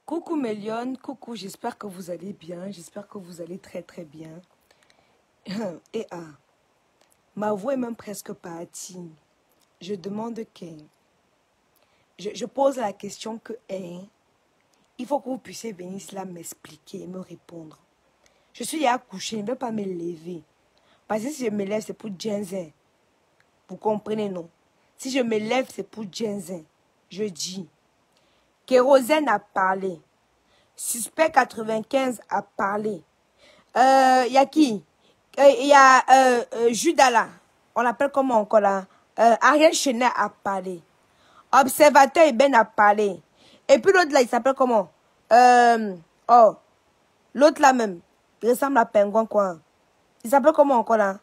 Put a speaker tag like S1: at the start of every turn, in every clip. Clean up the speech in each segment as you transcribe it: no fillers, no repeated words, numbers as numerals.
S1: Coucou mes lionnes, coucou, j'espère que vous allez bien, j'espère que vous allez très très bien. Et ma voix est même presque partie. Je demande je pose la question que il faut que vous puissiez venir là m'expliquer et me répondre. Je suis là couchée, je ne vais pas me lever. Parce que si je me lève, c'est pour Jensen. Vous comprenez, non? Si je me lève, c'est pour Jensen. Je dis. Kérosène a parlé. Suspect 95 a parlé. Y a qui? Il y a Judas là. On l'appelle comment encore là? Ariel Chenet a parlé. Observateur Eben a parlé. Et puis l'autre là, il s'appelle comment? L'autre là même. Il ressemble à Pingouin quoi. Il s'appelle comment encore là?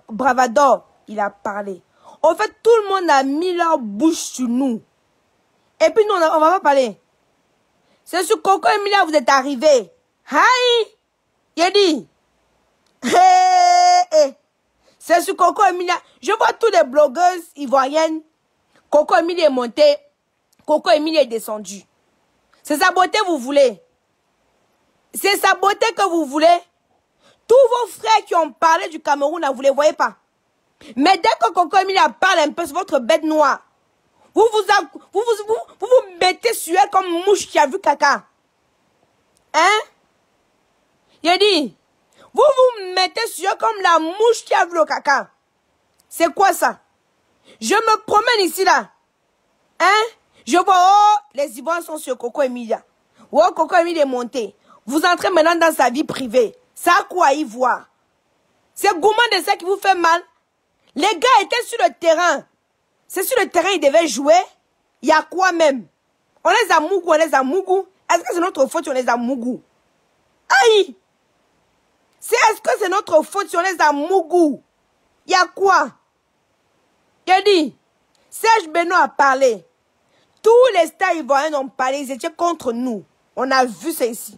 S1: Bravador, il a parlé. En fait, tout le monde a mis leur bouche sur nous. Et puis nous, on va pas parler. C'est sur Coco Emilia vous êtes arrivés. Hi! Il a dit. Hey! C'est sur Coco Emilia. Je vois tous les blogueuses ivoiriennes. Coco Emilia est monté. Coco Emilia est descendu. C'est sa beauté vous voulez. C'est sa beauté que vous voulez. Tous vos frères qui ont parlé du Cameroun, là, vous ne les voyez pas. Mais dès que Coco Emilia parle un peu sur votre bête noire, vous mettez sur elle comme mouche qui a vu caca. Hein? Il a dit, vous mettez sur elle comme la mouche qui a vu le caca. C'est quoi ça? Je me promène ici là. Hein? Je vois, oh, les Ivoiriens sont sur Coco Emilia. Oh, Coco Emilia est monté. Vous entrez maintenant dans sa vie privée. Ça a quoi y voir? C'est gourmand de ça qui vous fait mal. Les gars étaient sur le terrain. C'est sur le terrain ils devaient jouer. Il y a quoi même? On les a mougou, on les a mougou. Est-ce que c'est notre faute si on les a mougou? Aïe! Est-ce que c'est notre faute si on les a mougou? Il y a quoi? Il a dit, Serge Benoît a parlé. Tous les stars ivoiriens ont parlé, ils étaient contre nous. On a vu ça ici.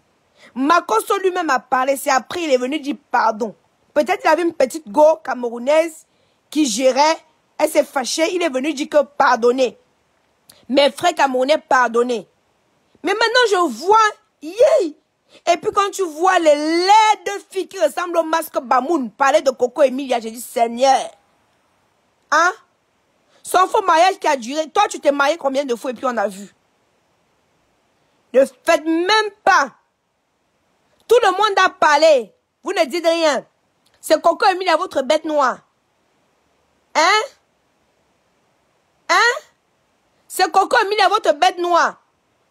S1: Makosso lui-même a parlé, c'est après il est venu dire pardon. Peut-être qu'il avait une petite go camerounaise qui gérait, elle s'est fâchée, il est venu dire que pardonnez. Mes frères camerounais, pardonnez. Mais maintenant je vois, yeah. Et puis quand tu vois les laides filles qui ressemblent au masque Bamoun parler de Coco Emilia, j'ai dit Seigneur. Hein? Son faux mariage qui a duré, toi tu t'es marié combien de fois et puis on a vu. Ne faites même pas. Tout le monde a parlé. Vous ne dites rien. C'est Coco Emilia votre bête noire. Hein? Hein? C'est Coco Emilia votre bête noire.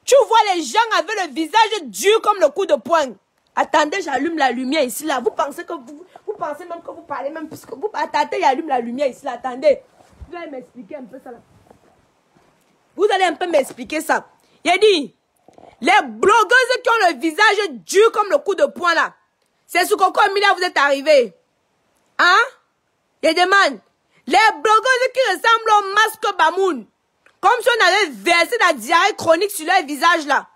S1: Tu vois les gens avec le visage dur comme le coup de poing. Attendez, j'allume la lumière ici là. Vous pensez que vous pensez même que vous parlez même plus que vous. Attendez, j'allume la lumière ici là. Attendez. Vous allez m'expliquer un peu ça là. Vous allez un peu m'expliquer ça. Il a dit, les blogueuses qui ont le visage dur comme le coup de poing là. C'est sur Coco Emilia vous êtes arrivés. Hein? Il demande. Les blogueuses qui ressemblent au masque Bamoun. Comme si on avait versé la diarrhée chronique sur leur visage là.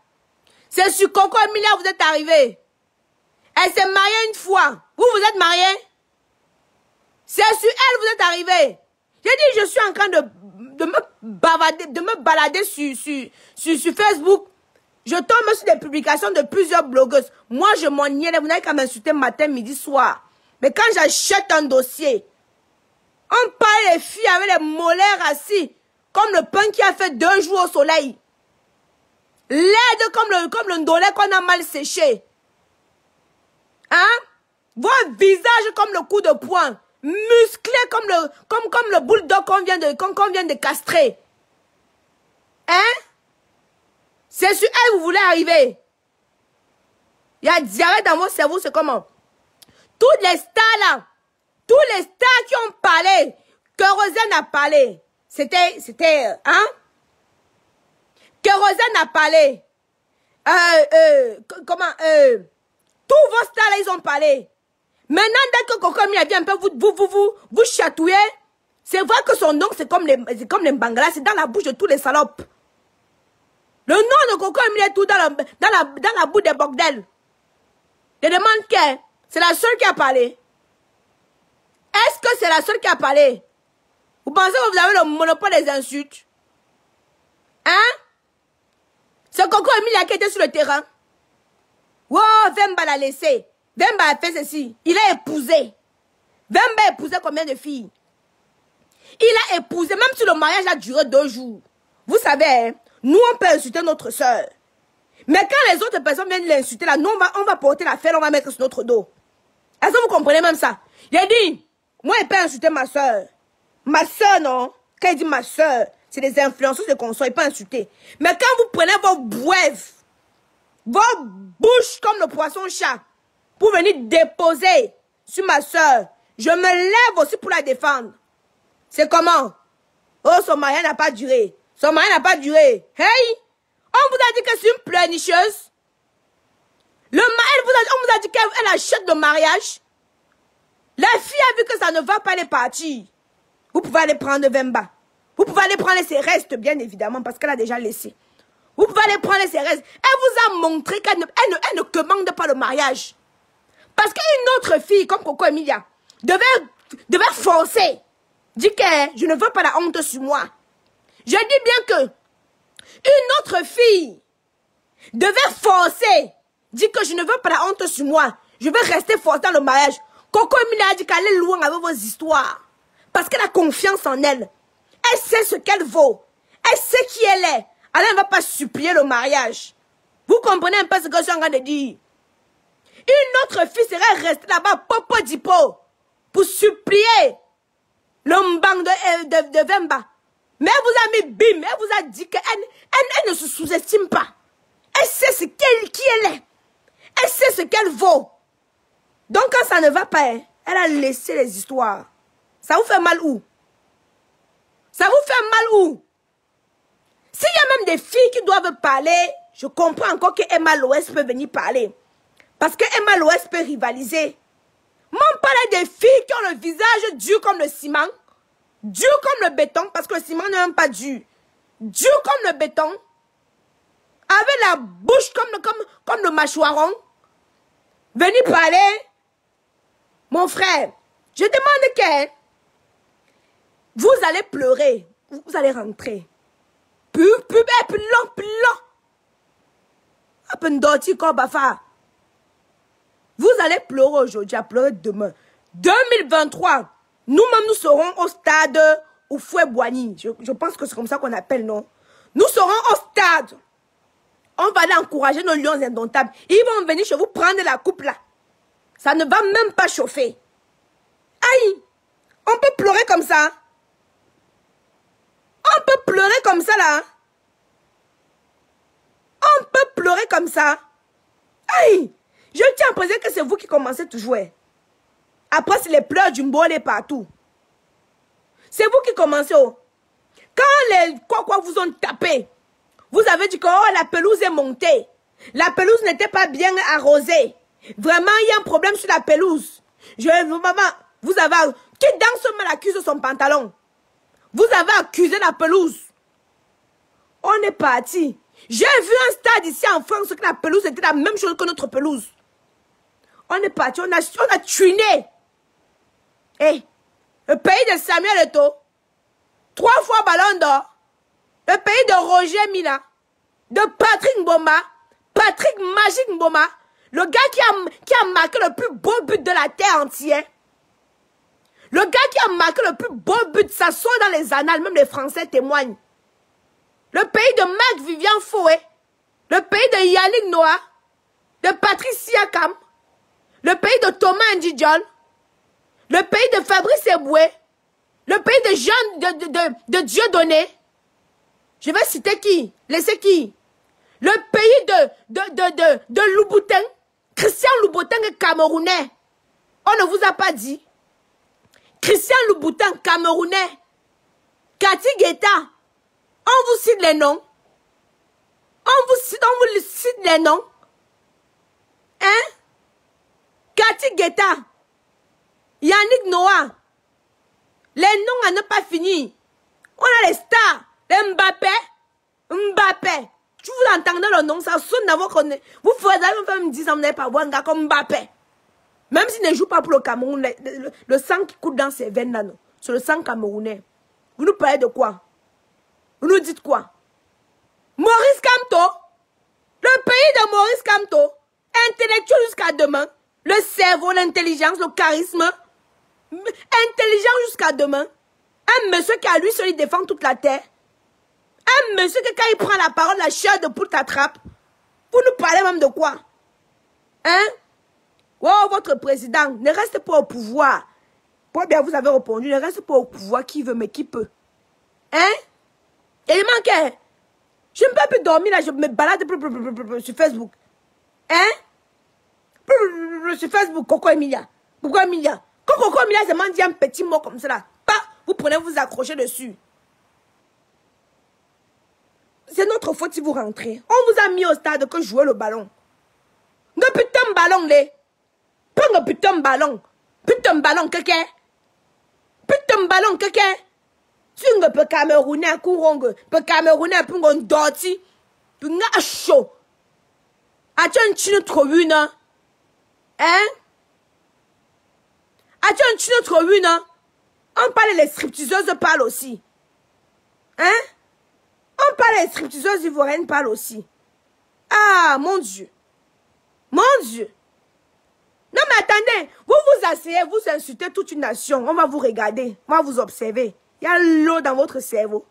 S1: C'est sur Coco Emilia vous êtes arrivés. Elle s'est mariée une fois. Vous êtes mariés? C'est sur elle vous êtes arrivés. J'ai dit je suis en train de me balader sur Facebook. Je tombe sur des publications de plusieurs blogueuses. Moi je m'en niais. Vous n'avez qu'à m'insulter matin, midi, soir. Mais quand j'achète un dossier, on parle les filles avec les molaires assis. Comme le pain qui a fait 2 jours au soleil. Laide comme le ndolé qu'on a mal séché. Hein? Votre visage comme le coup de poing. Musclé comme le bulldog qu'on vient de castrer. Hein? C'est sur elle que vous voulez arriver. Il y a diarrhée dans votre cerveau, c'est comment? Toutes les stars là. Tous les stars qui ont parlé. Kérosène a parlé. C'était, hein? Kérosène a parlé. Tous vos stars là, ils ont parlé. Maintenant, dès que Coco Emilia vient un peu vous chatouiller, c'est vrai que son nom, c'est comme les Bangala, c'est dans la bouche de tous les salopes. Le nom de Coco Emilia est tout dans la bouche des bordels. Je demande qui? C'est la seule qui a parlé. Est-ce que c'est la seule qui a parlé? Vous pensez que vous avez le monopole des insultes? Hein? C'est Coco Emilia qui était sur le terrain. Oh, Vemba l'a laissé. Vemba a fait ceci. Il a épousé. Vemba a épousé combien de filles? Il a épousé, même si le mariage a duré 2 jours. Vous savez, hein, nous on peut insulter notre soeur. Mais quand les autres personnes viennent l'insulter, là, nous on va porter la fête, on va mettre sur notre dos. Est-ce que vous comprenez même ça? Il a dit, moi je peux insulter ma soeur. Ma soeur, non. Quand il dit ma soeur, c'est des influenceurs de console, il peut insulter. Mais quand vous prenez vos bouèves, vos bouches comme le poisson-chat, pour venir déposer sur ma soeur, je me lève aussi pour la défendre. C'est comment? Oh, son mariage n'a pas duré. Son mariage n'a pas duré. Hey! On vous a dit que c'est une pleurnicheuse. On vous a dit qu'elle achète le mariage. La fille a vu que ça ne va pas les partir. Vous pouvez aller prendre Vemba. Vous pouvez aller prendre ses restes, bien évidemment, parce qu'elle a déjà laissé. Vous pouvez aller prendre ses restes. Elle vous a montré qu'elle ne commande pas le mariage. Parce qu'une autre fille, comme Coco Emilia, devait forcer. Dit que je ne veux pas la honte sur moi. Je dis bien que une autre fille devait forcer. Dit que je ne veux pas la honte sur moi. Je vais rester forcée dans le mariage. Coco Emilia a dit qu'elle est loin avec vos histoires. Parce qu'elle a confiance en elle. Elle sait ce qu'elle vaut. Elle sait qui elle est. Alors elle ne va pas supplier le mariage. Vous comprenez un peu ce que je suis en train de dire? Une autre fille serait restée là-bas, popo dipo, pour supplier le mbang de Vemba. Mais elle vous a mis bim, elle vous a dit qu'elle ne se sous-estime pas. Elle sait qui elle est. Elle sait ce qu'elle vaut. Donc quand ça ne va pas, elle a laissé les histoires. Ça vous fait mal où? Ça vous fait mal où? S'il y a même des filles qui doivent parler, je comprends encore que Emma Loès peut venir parler. Parce que Emma Loès peut rivaliser. Moi, on parlait des filles qui ont le visage dur comme le ciment. Dur comme le béton, parce que le ciment n'est même pas dur. Dur comme le béton. Avec la bouche comme le mâchoiron. Venez parler. Mon frère, je demande que vous allez pleurer. Vous allez rentrer. Plus long. À peine dorti comme bafa. Vous allez pleurer aujourd'hui, à pleurer demain. 2023, nous-mêmes, nous serons au stade au Fouet-Boigny. Je pense que c'est comme ça qu'on appelle, non? Nous serons au stade. On va aller encourager nos lions indomptables. Ils vont venir chez vous prendre la coupe là. Ça ne va même pas chauffer. Aïe! On peut pleurer comme ça. On peut pleurer comme ça là. On peut pleurer comme ça. Aïe! Je tiens à préciser que c'est vous qui commencez toujours. Après, c'est les pleurs du mbolé partout. C'est vous qui commencez. Oh. Quand les quoi vous ont tapé, vous avez dit que oh, la pelouse est montée. La pelouse n'était pas bien arrosée. Vraiment, il y a un problème sur la pelouse. Maman, vous avez... Qui dans ce mal accuse son pantalon? Vous avez accusé la pelouse. On est parti. J'ai vu un stade ici en France que la pelouse était la même chose que notre pelouse. On est parti, on a tuiné. Eh, le pays de Samuel Eto'o, 3 fois ballon d'or. Le pays de Roger Mila, de Patrick Mboma, Patrick Magic Mboma, le gars qui a marqué le plus beau but de la terre entière. Le gars qui a marqué le plus beau but, ça sort dans les annales, même les Français témoignent. Le pays de Marc Vivian Foué, le pays de Yannick Noah, de Patrice Siakam, le pays de Thomas Ndidjol, le pays de Fabrice Eboué, le pays de Jean de Dieudonné. Je vais citer qui? Laissez qui? Le pays de Louboutin. Christian Louboutin est Camerounais. On ne vous a pas dit. Christian Louboutin, Camerounais. Cathy Guetta. On vous cite les noms. On vous cite les noms. Hein? Cathy Guetta. Yannick Noah. Les noms à ne pas finir. On a les stars. Les Mbappé. Tu vous entendez le nom, ça sonne dans votre nez. Vous ferez même 10 ans, vous n'avez pas voir un gars comme Mbappé. Même s'il ne joue pas pour le Cameroun, le sang qui coule dans ses veines là, c'est le sang camerounais. Vous nous parlez de quoi? Vous nous dites quoi? Maurice Kamto, Maurice Kamto, intellectuel jusqu'à demain, le cerveau, l'intelligence, le charisme, intelligent jusqu'à demain, un monsieur qui a lui seul il défend toute la terre, un monsieur que quand il prend la parole, la chair de poule t'attrape, vous nous parlez même de quoi? Hein? Oh, votre président, ne reste pas au pouvoir. Pour bien vous avez répondu, ne reste pas au pouvoir, qui veut mais qui peut. Hein? Et il manquait. Je ne peux plus dormir là, je me balade sur Facebook. Hein? Sur Facebook, Coco Emilia. Pourquoi Emilia? Quand Coco Emilia se m'a dit un petit mot comme ça là, vous prenez, vous accrochez dessus. C'est notre faute si vous rentrez. On vous a mis au stade que jouer le ballon. Le putain de ballon, les. Prends le putain de ballon. Putain de ballon, quelqu'un. Putain de ballon, quelqu'un. Si on peut Camerounais, Kourong, peut Camerounais, pour qu'on dorti, pour qu'on chaud. As-tu un chine trop une, hein? As-tu un chine trop une, hein? On parle les stripteaseuses parlent aussi. Hein? On parle les stripteaseuses ivoiriennes parlent aussi. Ah, mon Dieu. Mon Dieu. Non, mais attendez. Vous vous asseyez, vous insultez toute une nation. On va vous regarder. On va vous observer. Il y a l'eau dans votre cerveau.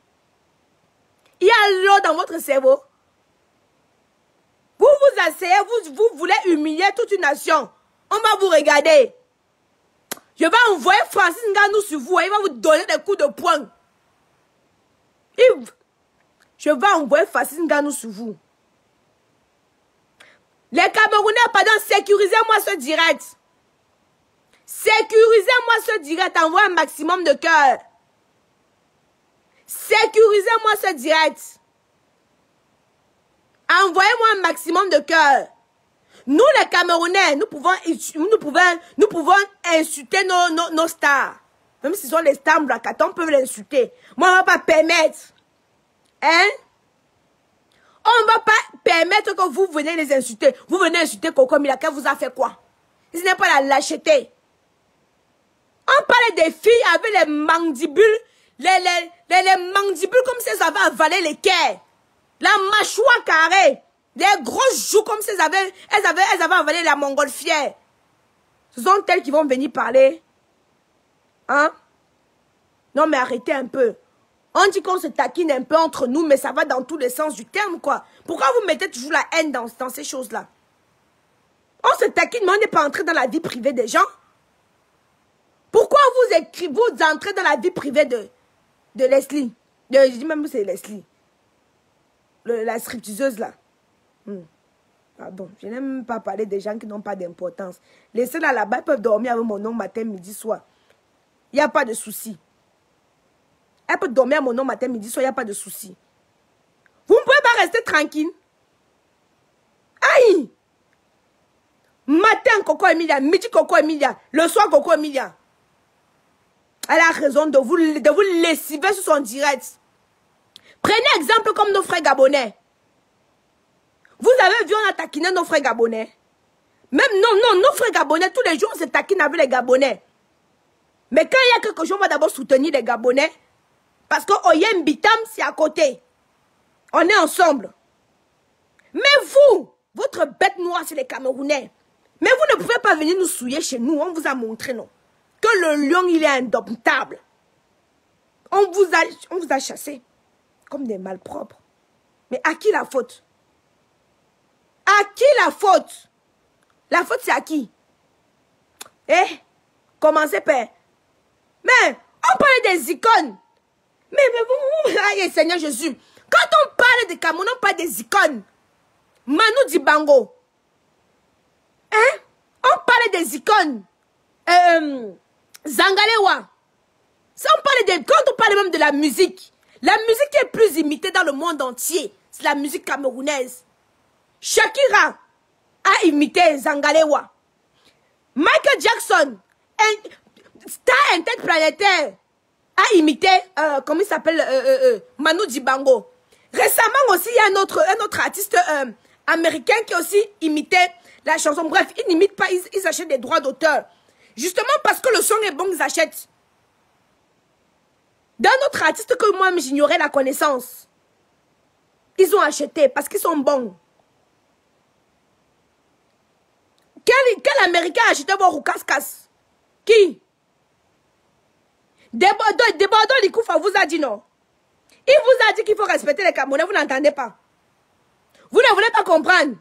S1: Il y a l'eau dans votre cerveau. Vous vous asseyez, vous voulez humilier toute une nation. On va vous regarder. Je vais envoyer Francis Ngannou sur vous. Il va vous donner des coups de poing. Je vais envoyer Francis Ngannou sur vous. Les Camerounais, pardon, sécurisez-moi ce direct. Sécurisez-moi ce direct. Envoyez un maximum de cœur. Sécurisez-moi ce direct. Envoyez-moi un maximum de cœur. Nous, les Camerounais, nous pouvons insulter nos stars. Même si ce sont les stars Blakata, on peut l'insulter. Moi, on ne va pas permettre. Hein? On ne va pas permettre que vous venez les insulter. Vous venez insulter Coco Milaka, vous a fait quoi? Ce n'est pas la lâcheté. On parlait des filles avec les mandibules, les mandibules comme si elles avaient avalé les quais. La mâchoire carrée. Les grosses joues comme si elles avaient avalé la montgolfière. Ce sont elles qui vont venir parler. Hein? Non mais arrêtez un peu. On dit qu'on se taquine un peu entre nous, mais ça va dans tous les sens du terme, quoi. Pourquoi vous mettez toujours la haine dans ces choses-là? On se taquine, mais on n'est pas entré dans la vie privée des gens. Pourquoi vous entrez dans la vie privée de Leslie? Je dis même que c'est Leslie. La stripteaseuse, là. Pardon, je n'aime pas parler des gens qui n'ont pas d'importance. Les seuls là-bas, ils peuvent dormir avec mon nom matin, midi, soir. Il n'y a pas de souci. Elle peut dormir à mon nom matin, midi, soir, il n'y a pas de souci. Vous ne pouvez pas rester tranquille. Aïe! Matin, Coco Emilia, midi, Coco Emilia, le soir, Coco Emilia. Elle a raison de vous lessiver sur son direct. Prenez exemple comme nos frères gabonais. Vous avez vu, on a taquiné nos frères gabonais. Même nos frères gabonais, tous les jours, on se taquine avec les gabonais. Mais quand il y a quelque chose, on va d'abord soutenir les gabonais. Parce que Oyem Bitam, c'est à côté. On est ensemble. Mais vous, votre bête noire, c'est les Camerounais. Mais vous ne pouvez pas venir nous souiller chez nous. On vous a montré, non. Que le lion, il est indomptable. On vous a chassés. Comme des malpropres. Mais à qui la faute? À qui la faute? La faute, c'est à qui? Commencez, père. Mais, on parlait des icônes. Mais vous, aïe, Seigneur Jésus. Quand on parle de Cameroun, on parle des icônes. Manu Dibango. Hein? On parle des icônes. Zangalewa. Ça, quand on parle même de la musique qui est plus imitée dans le monde entier, c'est la musique camerounaise. Shakira a imité Zangalewa. Michael Jackson, star interplanétaire, a imité, comment il s'appelle, Manu Dibango. Récemment aussi, il y a un autre artiste américain qui a aussi imité la chanson. Bref, ils n'imitent pas, ils achètent des droits d'auteur. Justement parce que le son est bon, ils achètent. D'un autre artiste que moi, j'ignorais la connaissance. Ils ont acheté parce qu'ils sont bons. Américains achetaient vos casse-casse. Qui? Débordons Likoufa vous a dit non. Il vous a dit qu'il faut respecter les Camerounais, vous n'entendez pas. Vous ne voulez pas comprendre.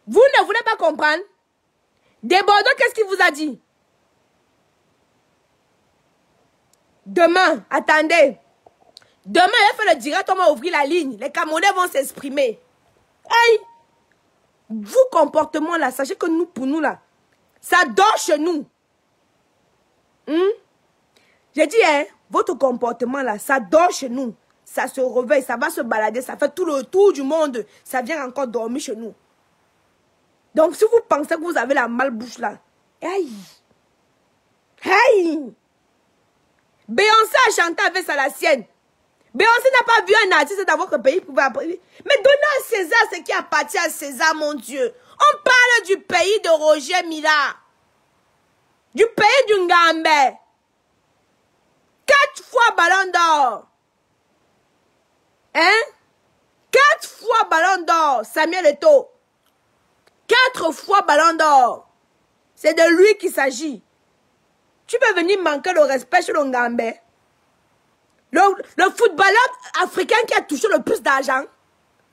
S1: Vous ne voulez pas comprendre. Débordons, qu'est-ce qu'il vous a dit? Demain, attendez. Demain, il fait le direct, on va ouvrir la ligne. Les Camerounais vont s'exprimer. Aïe! Vous, comportement là, sachez que nous, pour nous là, ça dort chez nous. J'ai dit, hein, votre comportement là, ça dort chez nous. Ça se réveille, ça va se balader, ça fait tout le tour du monde. Ça vient encore dormir chez nous. Donc, si vous pensez que vous avez la malbouche là, aïe! Aïe! Beyoncé a chanté avec ça la sienne. Beyoncé n'a pas vu un artiste dans votre pays pour appeler. Mais donnez à César ce qui appartient à César, mon Dieu. On parle du pays de Roger Mila. Du pays du Ngambé. 4 fois ballon d'or. Hein? 4 fois ballon d'or, Samuel Eto'o. 4 fois ballon d'or. C'est de lui qu'il s'agit. Tu peux venir manquer le respect chez le Ngambé. Le footballeur africain qui a touché le plus d'argent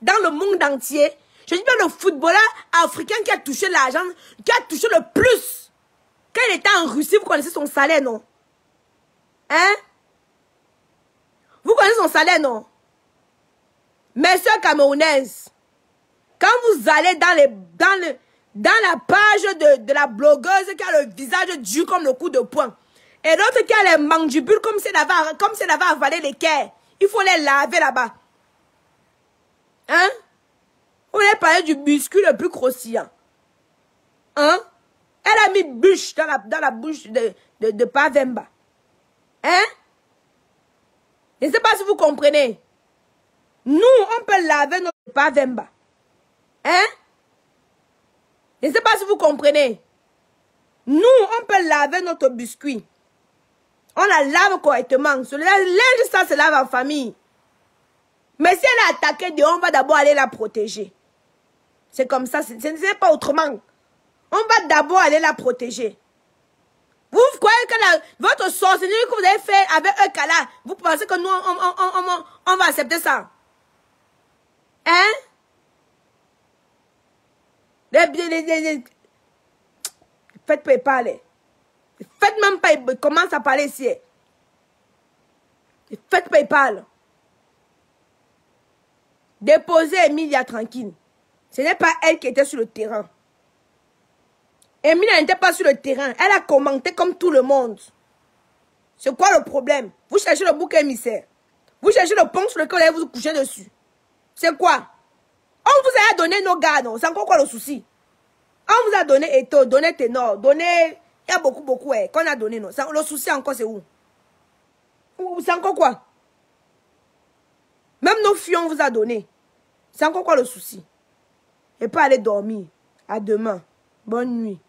S1: dans le monde entier. Je dis bien le footballeur africain qui a touché l'argent, qui a touché le plus. Quand il était en Russie, vous connaissez son salaire, non? Hein? Vous connaissez son salaire, non? Messieurs camerounaises, quand vous allez dans la page de la blogueuse qui a le visage dur comme le coup de poing, et l'autre qui a les mandibules comme si elle avait avalé les quais, il faut les laver là-bas. Hein? On a parlé du biscuit le plus croustillant. Hein? Elle a mis bûche dans la bouche de Pavemba. Hein? Je ne sais pas si vous comprenez. Nous, on peut laver notre Pavemba. Hein? Je ne sais pas si vous comprenez. Nous, on peut laver notre biscuit. On la lave correctement. Le linge, ça se lave en famille. Mais si elle est attaquée, on va d'abord aller la protéger. C'est comme ça, ce n'est pas autrement. On va d'abord aller la protéger. Vous croyez que votre sorcellerie que vous avez fait avec un câlin, vous pensez que nous, on va accepter ça? Hein? Faites pas parler. Faites même pas, commence à parler ici. Faites pas parler. Déposez Emilia tranquille. Ce n'est pas elle qui était sur le terrain. Emilia n'était pas sur le terrain. Elle a commenté comme tout le monde. C'est quoi le problème? Vous cherchez le bouc émissaire. Vous cherchez le pont sur lequel vous allez vous coucher dessus. C'est quoi? On vous a donné nos gars, non? C'est encore quoi le souci? On vous a donné Eto, donné Ténor, donné... Il y a beaucoup, qu'on a donné, non? Le souci encore, c'est où? C'est encore quoi? Même nos filles, on vous a donné. C'est encore quoi le souci? Et pas aller dormir. À demain. Bonne nuit.